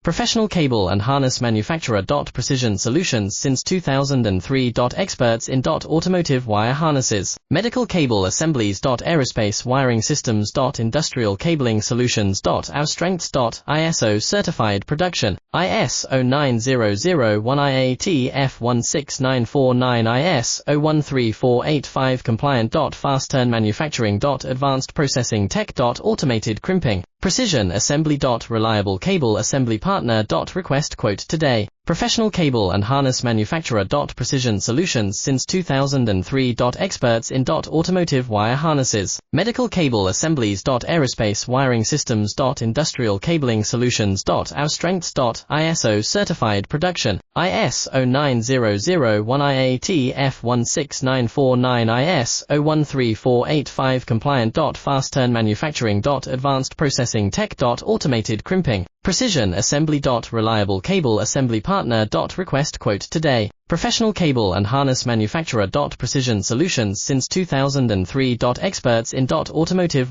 Professional cable and harness manufacturer. Precision Solutions since 2003. Experts in automotive wire harnesses, medical cable assemblies. Aerospace wiring systems. Industrial cabling solutions. Our strengths. ISO certified production, IS 09001 IAT F16949 IS 013485 compliant. Fast turn manufacturing. Advanced processing tech. Automated crimping, precision assembly. Reliable cable assembly partner. Request quote today. Professional cable and harness manufacturer. Precision Solutions since 2003. Experts in automotive wire harnesses, medical cable assemblies. Aerospace wiring systems. Industrial cabling solutions. Our strengths. ISO certified production, IS 09001 IAT F16949 IS 013485 compliant. Fast turn manufacturing. Advanced processing tech. Automated crimping, precision assembly. Reliable cable assembly partner. Request quote today. Professional cable and harness manufacturer. Precision Solutions since 2003. Experts in automotive